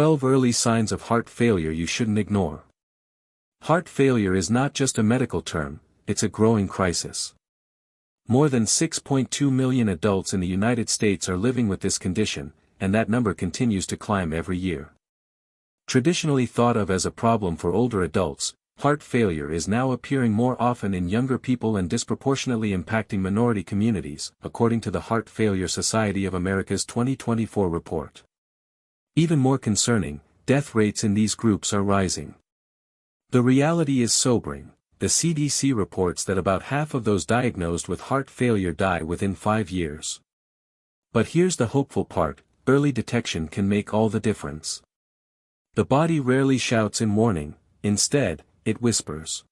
12 early signs of heart failure you shouldn't ignore. Heart failure is not just a medical term, it's a growing crisis. More than 6.2 million adults in the United States are living with this condition, and that number continues to climb every year. Traditionally thought of as a problem for older adults, heart failure is now appearing more often in younger people and disproportionately impacting minority communities, according to the Heart Failure Society of America's 2024 report. Even more concerning, death rates in these groups are rising. The reality is sobering. The CDC reports that about half of those diagnosed with heart failure die within 5 years. But here's the hopeful part: early detection can make all the difference. The body rarely shouts in warning, instead, it whispers.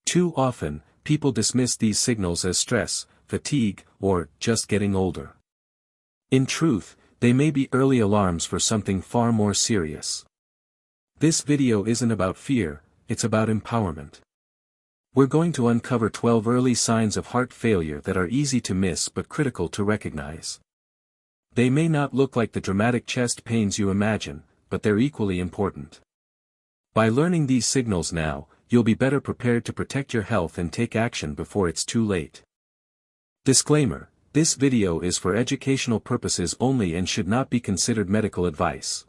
Too often, people dismiss these signals as stress, fatigue, or just getting older. In truth, they may be early alarms for something far more serious. This video isn't about fear, it's about empowerment. We're going to uncover 12 early signs of heart failure that are easy to miss but critical to recognize. They may not look like the dramatic chest pains you imagine, but they're equally important. By learning these signals now, you'll be better prepared to protect your health and take action before it's too late. Disclaimer: this video is for educational purposes only and should not be considered medical advice.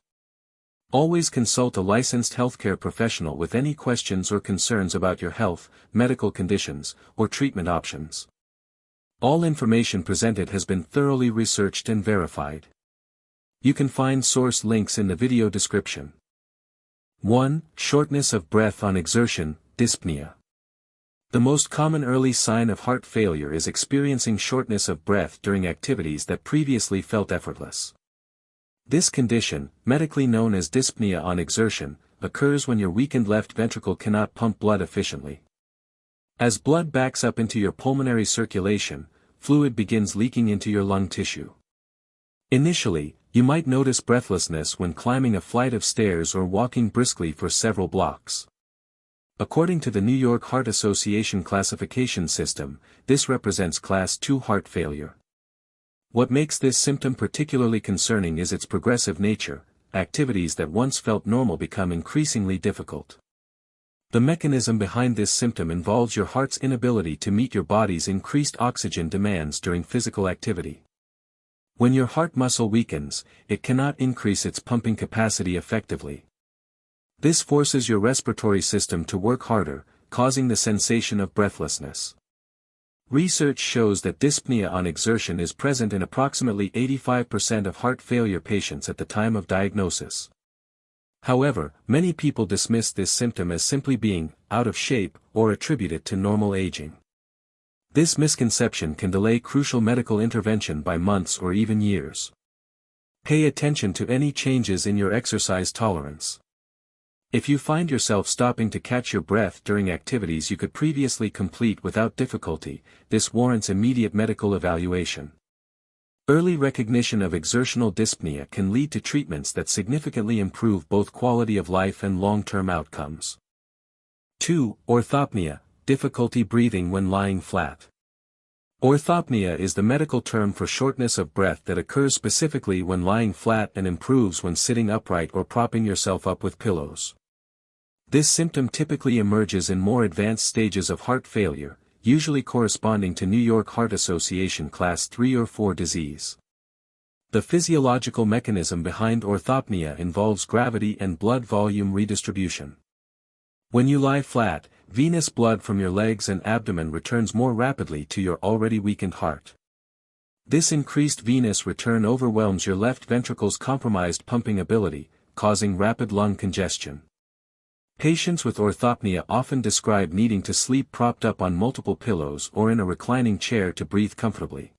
Always consult a licensed healthcare professional with any questions or concerns about your health, medical conditions, or treatment options. All information presented has been thoroughly researched and verified. You can find source links in the video description. 1. Shortness of breath on exertion, dyspnea. The most common early sign of heart failure is experiencing shortness of breath during activities that previously felt effortless. This condition, medically known as dyspnea on exertion, occurs when your weakened left ventricle cannot pump blood efficiently. As blood backs up into your pulmonary circulation, fluid begins leaking into your lung tissue. Initially, you might notice breathlessness when climbing a flight of stairs or walking briskly for several blocks. According to the New York Heart Association classification system, this represents Class II heart failure. What makes this symptom particularly concerning is its progressive nature. Activities that once felt normal become increasingly difficult. The mechanism behind this symptom involves your heart's inability to meet your body's increased oxygen demands during physical activity. When your heart muscle weakens, it cannot increase its pumping capacity effectively. This forces your respiratory system to work harder, causing the sensation of breathlessness. Research shows that dyspnea on exertion is present in approximately 85% of heart failure patients at the time of diagnosis. However, many people dismiss this symptom as simply being out of shape or attribute it to normal aging. This misconception can delay crucial medical intervention by months or even years. Pay attention to any changes in your exercise tolerance. If you find yourself stopping to catch your breath during activities you could previously complete without difficulty, this warrants immediate medical evaluation. Early recognition of exertional dyspnea can lead to treatments that significantly improve both quality of life and long-term outcomes. 2. Orthopnea, difficulty breathing when lying flat. Orthopnea is the medical term for shortness of breath that occurs specifically when lying flat and improves when sitting upright or propping yourself up with pillows. This symptom typically emerges in more advanced stages of heart failure, usually corresponding to New York Heart Association Class III or IV disease. The physiological mechanism behind orthopnea involves gravity and blood volume redistribution. When you lie flat, venous blood from your legs and abdomen returns more rapidly to your already weakened heart. This increased venous return overwhelms your left ventricle's compromised pumping ability, causing rapid lung congestion. Patients with orthopnea often describe needing to sleep propped up on multiple pillows or in a reclining chair to breathe comfortably.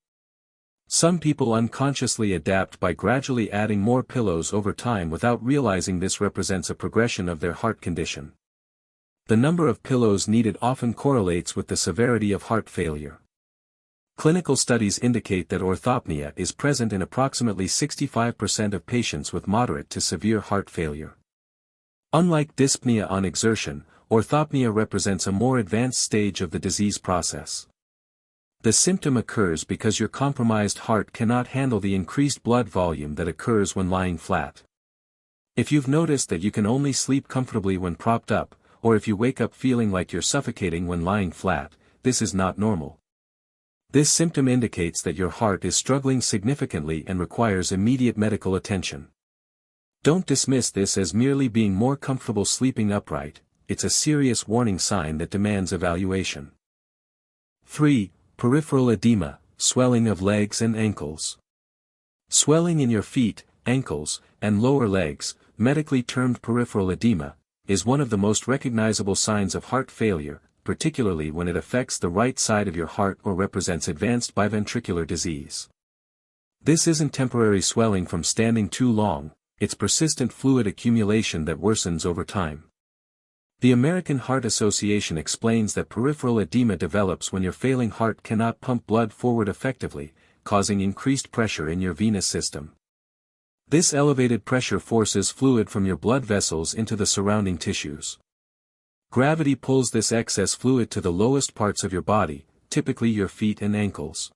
Some people unconsciously adapt by gradually adding more pillows over time without realizing this represents a progression of their heart condition. The number of pillows needed often correlates with the severity of heart failure. Clinical studies indicate that orthopnea is present in approximately 65% of patients with moderate to severe heart failure. Unlike dyspnea on exertion, orthopnea represents a more advanced stage of the disease process. The symptom occurs because your compromised heart cannot handle the increased blood volume that occurs when lying flat. If you've noticed that you can only sleep comfortably when propped up, or if you wake up feeling like you're suffocating when lying flat, this is not normal. This symptom indicates that your heart is struggling significantly and requires immediate medical attention. Don't dismiss this as merely being more comfortable sleeping upright, it's a serious warning sign that demands evaluation. 3. Peripheral edema, swelling of legs and ankles. Swelling in your feet, ankles, and lower legs, medically termed peripheral edema, is one of the most recognizable signs of heart failure, particularly when it affects the right side of your heart or represents advanced biventricular disease. This isn't temporary swelling from standing too long, it's persistent fluid accumulation that worsens over time. The American Heart Association explains that peripheral edema develops when your failing heart cannot pump blood forward effectively, causing increased pressure in your venous system. This elevated pressure forces fluid from your blood vessels into the surrounding tissues. Gravity pulls this excess fluid to the lowest parts of your body, typically your feet and ankles.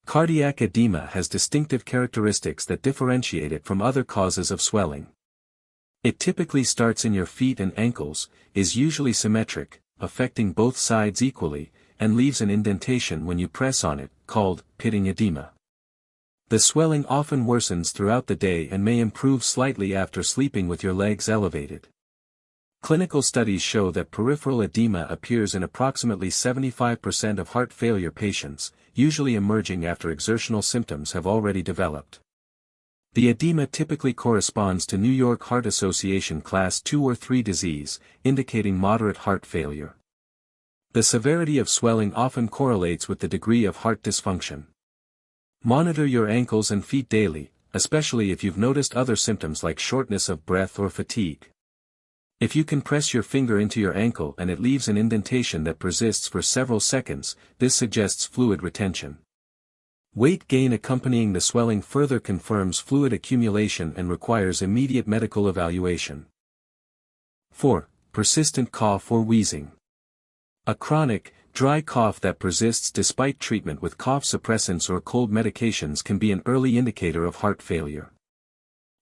Cardiac edema has distinctive characteristics that differentiate it from other causes of swelling. It typically starts in your feet and ankles, is usually symmetric, affecting both sides equally, and leaves an indentation when you press on it, called pitting edema. The swelling often worsens throughout the day and may improve slightly after sleeping with your legs elevated. Clinical studies show that peripheral edema appears in approximately 75% of heart failure patients, usually emerging after exertional symptoms have already developed. The edema typically corresponds to New York Heart Association Class 2 or 3 disease, indicating moderate heart failure. The severity of swelling often correlates with the degree of heart dysfunction. Monitor your ankles and feet daily, especially if you've noticed other symptoms like shortness of breath or fatigue. If you can press your finger into your ankle and it leaves an indentation that persists for several seconds, this suggests fluid retention. Weight gain accompanying the swelling further confirms fluid accumulation and requires immediate medical evaluation. 4. Persistent cough or wheezing. A chronic, dry cough that persists despite treatment with cough suppressants or cold medications can be an early indicator of heart failure.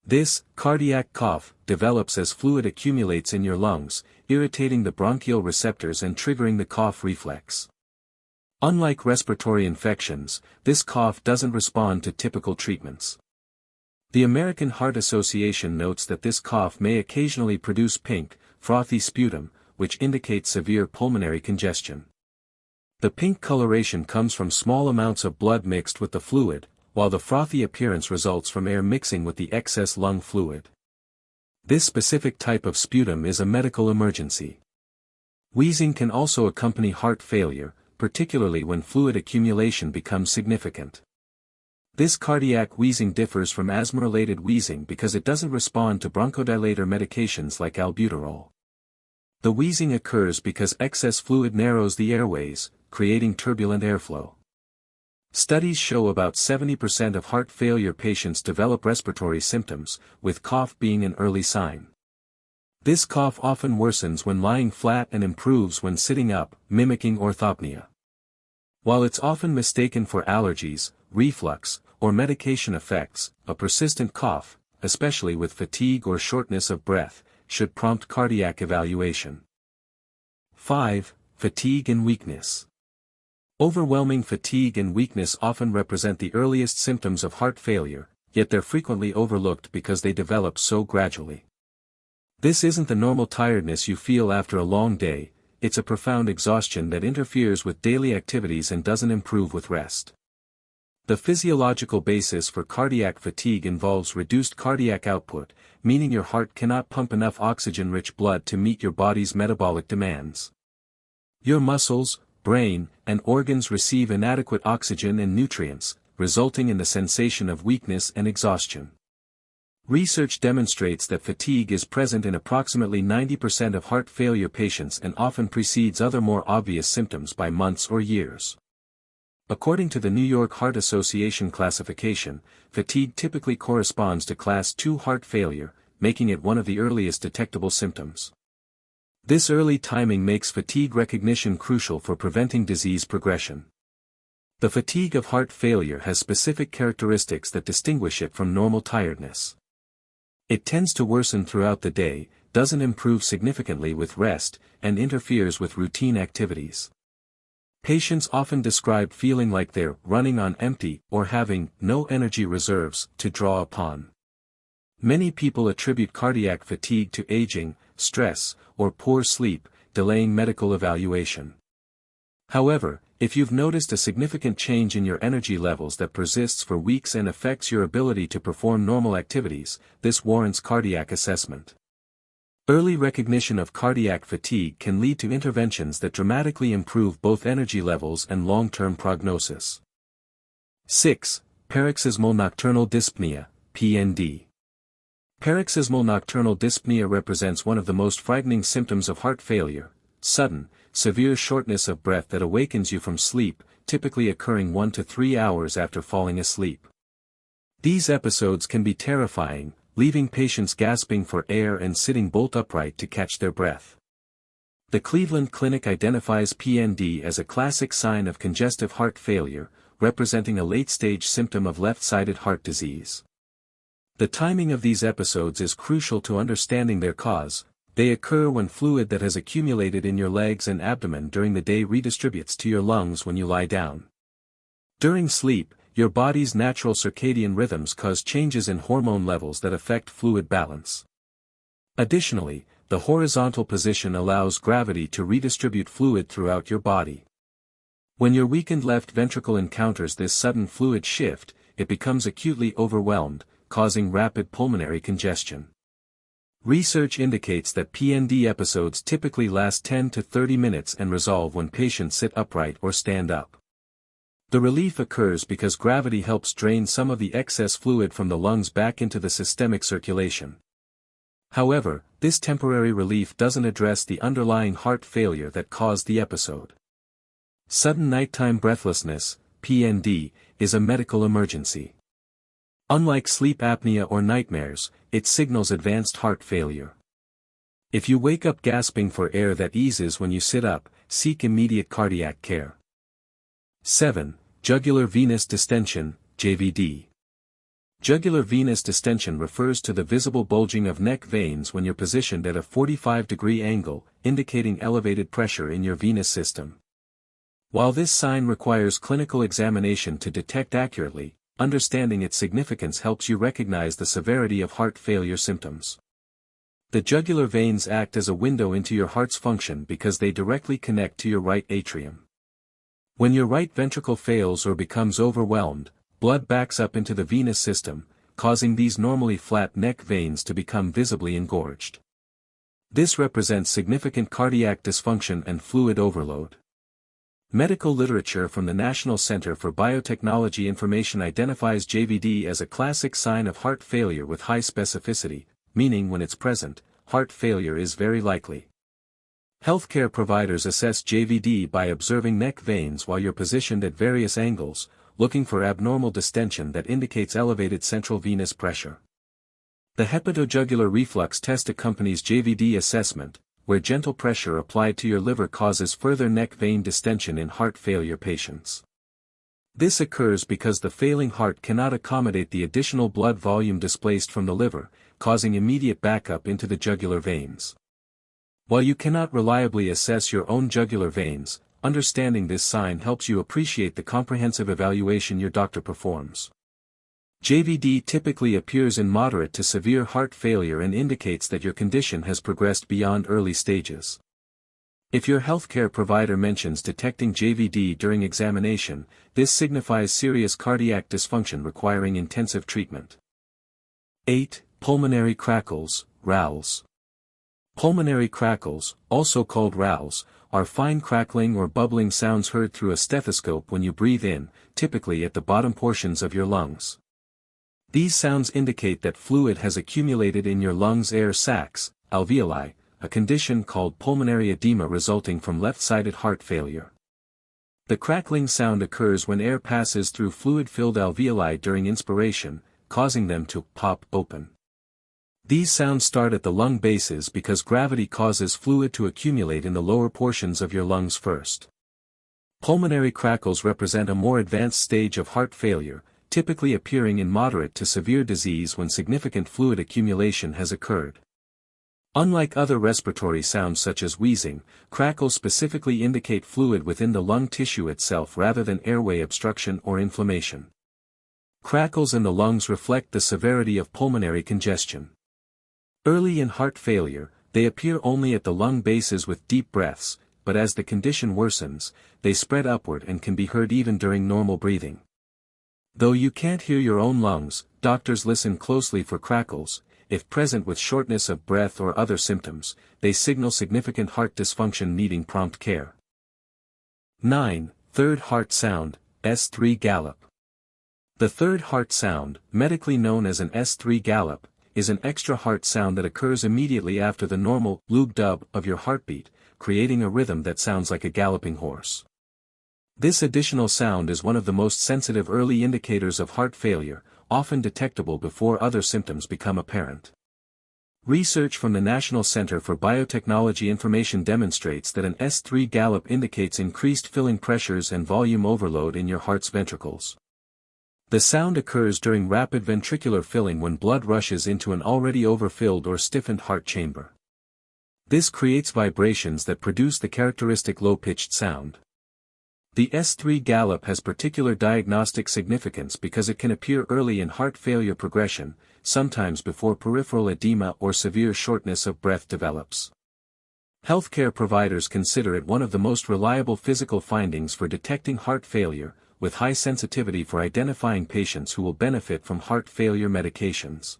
This, cardiac cough, develops as fluid accumulates in your lungs, irritating the bronchial receptors and triggering the cough reflex. Unlike respiratory infections, this cough doesn't respond to typical treatments. The American Heart Association notes that this cough may occasionally produce pink, frothy sputum, which indicates severe pulmonary congestion. The pink coloration comes from small amounts of blood mixed with the fluid, while the frothy appearance results from air mixing with the excess lung fluid. This specific type of sputum is a medical emergency. Wheezing can also accompany heart failure, particularly when fluid accumulation becomes significant. This cardiac wheezing differs from asthma-related wheezing because it doesn't respond to bronchodilator medications like albuterol. The wheezing occurs because excess fluid narrows the airways, creating turbulent airflow. Studies show about 70% of heart failure patients develop respiratory symptoms, with cough being an early sign. This cough often worsens when lying flat and improves when sitting up, mimicking orthopnea. While it's often mistaken for allergies, reflux, or medication effects, a persistent cough, especially with fatigue or shortness of breath, should prompt cardiac evaluation. 5. Fatigue and weakness. Overwhelming fatigue and weakness often represent the earliest symptoms of heart failure, yet they're frequently overlooked because they develop so gradually. This isn't the normal tiredness you feel after a long day, it's a profound exhaustion that interferes with daily activities and doesn't improve with rest. The physiological basis for cardiac fatigue involves reduced cardiac output, meaning your heart cannot pump enough oxygen-rich blood to meet your body's metabolic demands. Your muscles, brain, and organs receive inadequate oxygen and nutrients, resulting in the sensation of weakness and exhaustion. Research demonstrates that fatigue is present in approximately 90% of heart failure patients and often precedes other more obvious symptoms by months or years. According to the New York Heart Association classification, fatigue typically corresponds to Class 2 heart failure, making it one of the earliest detectable symptoms. This early timing makes fatigue recognition crucial for preventing disease progression. The fatigue of heart failure has specific characteristics that distinguish it from normal tiredness. It tends to worsen throughout the day, doesn't improve significantly with rest, and interferes with routine activities. Patients often describe feeling like they're running on empty or having no energy reserves to draw upon. Many people attribute cardiac fatigue to aging, stress, or poor sleep, delaying medical evaluation. However, if you've noticed a significant change in your energy levels that persists for weeks and affects your ability to perform normal activities, this warrants cardiac assessment. Early recognition of cardiac fatigue can lead to interventions that dramatically improve both energy levels and long-term prognosis. 6. Paroxysmal nocturnal dyspnea, PND. Paroxysmal nocturnal dyspnea represents one of the most frightening symptoms of heart failure, sudden, severe shortness of breath that awakens you from sleep, typically occurring 1 to 3 hours after falling asleep. These episodes can be terrifying, leaving patients gasping for air and sitting bolt upright to catch their breath. The Cleveland Clinic identifies PND as a classic sign of congestive heart failure, representing a late-stage symptom of left-sided heart disease. The timing of these episodes is crucial to understanding their cause. They occur when fluid that has accumulated in your legs and abdomen during the day redistributes to your lungs when you lie down. During sleep, your body's natural circadian rhythms cause changes in hormone levels that affect fluid balance. Additionally, the horizontal position allows gravity to redistribute fluid throughout your body. When your weakened left ventricle encounters this sudden fluid shift, it becomes acutely overwhelmed, causing rapid pulmonary congestion. Research indicates that PND episodes typically last 10 to 30 minutes and resolve when patients sit upright or stand up. The relief occurs because gravity helps drain some of the excess fluid from the lungs back into the systemic circulation. However, this temporary relief doesn't address the underlying heart failure that caused the episode. Sudden nighttime breathlessness, PND, is a medical emergency. Unlike sleep apnea or nightmares, it signals advanced heart failure. If you wake up gasping for air that eases when you sit up, seek immediate cardiac care. 7. Jugular venous distension, JVD. Jugular venous distension refers to the visible bulging of neck veins when you're positioned at a 45-degree angle, indicating elevated pressure in your venous system. While this sign requires clinical examination to detect accurately, understanding its significance helps you recognize the severity of heart failure symptoms. The jugular veins act as a window into your heart's function because they directly connect to your right atrium. When your right ventricle fails or becomes overwhelmed, blood backs up into the venous system, causing these normally flat neck veins to become visibly engorged. This represents significant cardiac dysfunction and fluid overload. Medical literature from the National Center for Biotechnology Information identifies JVD as a classic sign of heart failure with high specificity, meaning when it's present, heart failure is very likely. Healthcare providers assess JVD by observing neck veins while you're positioned at various angles, looking for abnormal distension that indicates elevated central venous pressure. The hepatojugular reflex test accompanies JVD assessment, where gentle pressure applied to your liver causes further neck vein distension in heart failure patients. This occurs because the failing heart cannot accommodate the additional blood volume displaced from the liver, causing immediate backup into the jugular veins. While you cannot reliably assess your own jugular veins, understanding this sign helps you appreciate the comprehensive evaluation your doctor performs. JVD typically appears in moderate to severe heart failure and indicates that your condition has progressed beyond early stages. If your healthcare provider mentions detecting JVD during examination, this signifies serious cardiac dysfunction requiring intensive treatment. 8. Pulmonary crackles, RALs. Pulmonary crackles, also called RALs, are fine crackling or bubbling sounds heard through a stethoscope when you breathe in, typically at the bottom portions of your lungs. These sounds indicate that fluid has accumulated in your lungs' air sacs, alveoli, a condition called pulmonary edema resulting from left-sided heart failure. The crackling sound occurs when air passes through fluid-filled alveoli during inspiration, causing them to pop open. These sounds start at the lung bases because gravity causes fluid to accumulate in the lower portions of your lungs first. Pulmonary crackles represent a more advanced stage of heart failure, typically appearing in moderate to severe disease when significant fluid accumulation has occurred. Unlike other respiratory sounds such as wheezing, crackles specifically indicate fluid within the lung tissue itself rather than airway obstruction or inflammation. Crackles in the lungs reflect the severity of pulmonary congestion. Early in heart failure, they appear only at the lung bases with deep breaths, but as the condition worsens, they spread upward and can be heard even during normal breathing. Though you can't hear your own lungs, doctors listen closely for crackles. If present with shortness of breath or other symptoms, they signal significant heart dysfunction needing prompt care. 9. Third heart sound, S3 gallop. The third heart sound, medically known as an S3 gallop, is an extra heart sound that occurs immediately after the normal lub-dub of your heartbeat, creating a rhythm that sounds like a galloping horse. This additional sound is one of the most sensitive early indicators of heart failure, often detectable before other symptoms become apparent. Research from the National Center for Biotechnology Information demonstrates that an S3 gallop indicates increased filling pressures and volume overload in your heart's ventricles. The sound occurs during rapid ventricular filling when blood rushes into an already overfilled or stiffened heart chamber. This creates vibrations that produce the characteristic low-pitched sound. The S3 gallop has particular diagnostic significance because it can appear early in heart failure progression, sometimes before peripheral edema or severe shortness of breath develops. Healthcare providers consider it one of the most reliable physical findings for detecting heart failure, with high sensitivity for identifying patients who will benefit from heart failure medications.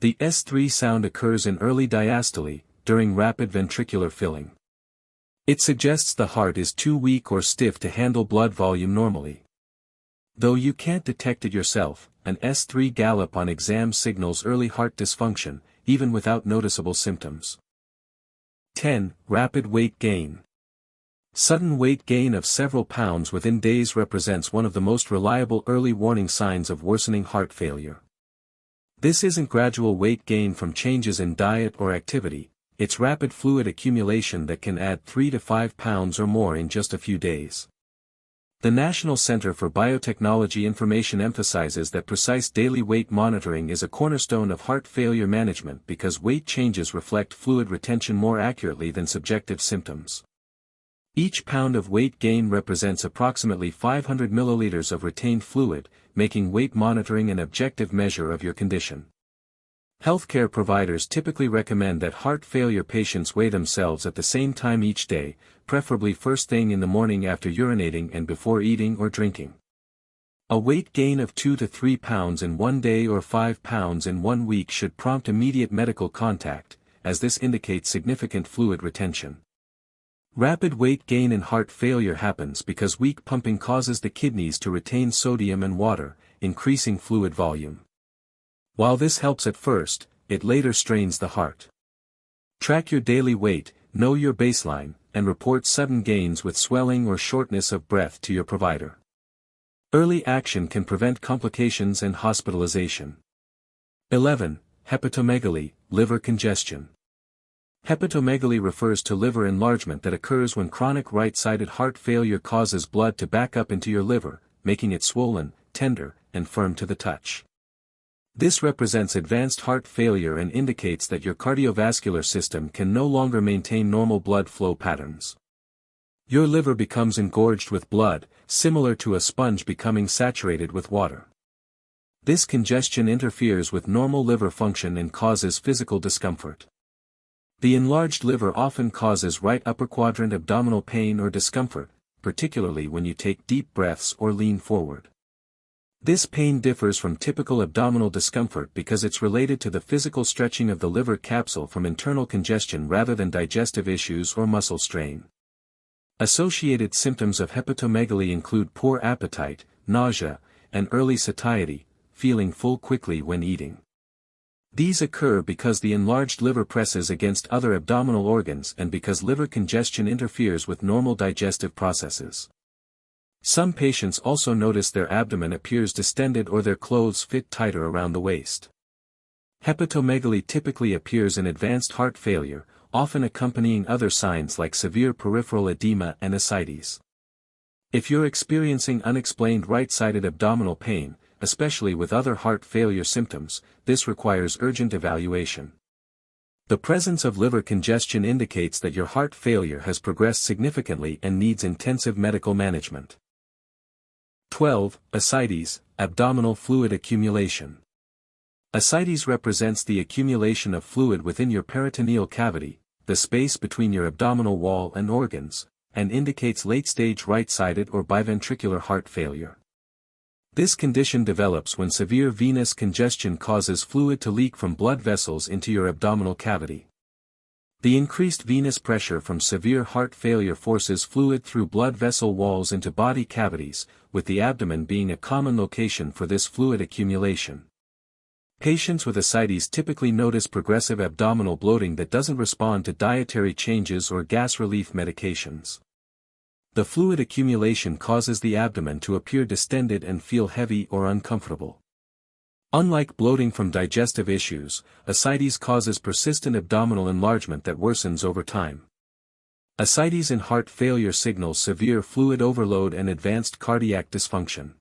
The S3 sound occurs in early diastole, during rapid ventricular filling. It suggests the heart is too weak or stiff to handle blood volume normally. Though you can't detect it yourself, an S3 gallop on exam signals early heart dysfunction, even without noticeable symptoms. 10. Rapid weight gain. Sudden weight gain of several pounds within days represents one of the most reliable early warning signs of worsening heart failure. This isn't gradual weight gain from changes in diet or activity. It's rapid fluid accumulation that can add 3 to 5 pounds or more in just a few days. The National Center for Biotechnology Information emphasizes that precise daily weight monitoring is a cornerstone of heart failure management because weight changes reflect fluid retention more accurately than subjective symptoms. Each pound of weight gain represents approximately 500 milliliters of retained fluid, making weight monitoring an objective measure of your condition. Healthcare providers typically recommend that heart failure patients weigh themselves at the same time each day, preferably first thing in the morning after urinating and before eating or drinking. A weight gain of 2 to 3 pounds in one day or 5 pounds in 1 week should prompt immediate medical contact, as this indicates significant fluid retention. Rapid weight gain in heart failure happens because weak pumping causes the kidneys to retain sodium and water, increasing fluid volume. While this helps at first, it later strains the heart. Track your daily weight, know your baseline, and report sudden gains with swelling or shortness of breath to your provider. Early action can prevent complications and hospitalization. 11. Hepatomegaly, liver congestion. Hepatomegaly refers to liver enlargement that occurs when chronic right-sided heart failure causes blood to back up into your liver, making it swollen, tender, and firm to the touch. This represents advanced heart failure and indicates that your cardiovascular system can no longer maintain normal blood flow patterns. Your liver becomes engorged with blood, similar to a sponge becoming saturated with water. This congestion interferes with normal liver function and causes physical discomfort. The enlarged liver often causes right upper quadrant abdominal pain or discomfort, particularly when you take deep breaths or lean forward. This pain differs from typical abdominal discomfort because it's related to the physical stretching of the liver capsule from internal congestion rather than digestive issues or muscle strain. Associated symptoms of hepatomegaly include poor appetite, nausea, and early satiety, feeling full quickly when eating. These occur because the enlarged liver presses against other abdominal organs and because liver congestion interferes with normal digestive processes. Some patients also notice their abdomen appears distended or their clothes fit tighter around the waist. Hepatomegaly typically appears in advanced heart failure, often accompanying other signs like severe peripheral edema and ascites. If you're experiencing unexplained right-sided abdominal pain, especially with other heart failure symptoms. This requires urgent evaluation. The presence of liver congestion indicates that your heart failure has progressed significantly and needs intensive medical management. 12. Ascites, abdominal fluid accumulation. Ascites represents the accumulation of fluid within your peritoneal cavity, the space between your abdominal wall and organs, and indicates late-stage right-sided or biventricular heart failure. This condition develops when severe venous congestion causes fluid to leak from blood vessels into your abdominal cavity. The increased venous pressure from severe heart failure forces fluid through blood vessel walls into body cavities, with the abdomen being a common location for this fluid accumulation. Patients with ascites typically notice progressive abdominal bloating that doesn't respond to dietary changes or gas relief medications. The fluid accumulation causes the abdomen to appear distended and feel heavy or uncomfortable. Unlike bloating from digestive issues, ascites causes persistent abdominal enlargement that worsens over time. Ascites in heart failure signals severe fluid overload and advanced cardiac dysfunction.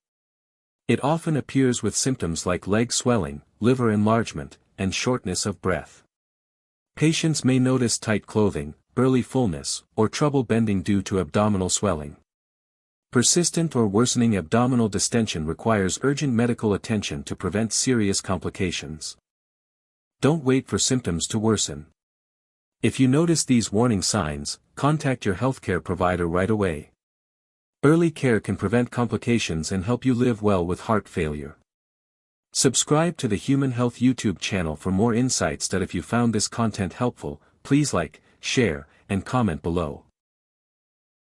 It often appears with symptoms like leg swelling, liver enlargement, and shortness of breath. Patients may notice tight clothing, early fullness, or trouble bending due to abdominal swelling. Persistent or worsening abdominal distension requires urgent medical attention to prevent serious complications. Don't wait for symptoms to worsen. If you notice these warning signs, contact your healthcare provider right away. Early care can prevent complications and help you live well with heart failure. Subscribe to the Human Health YouTube channel for more insights. If you found this content helpful, please like, share, and comment below.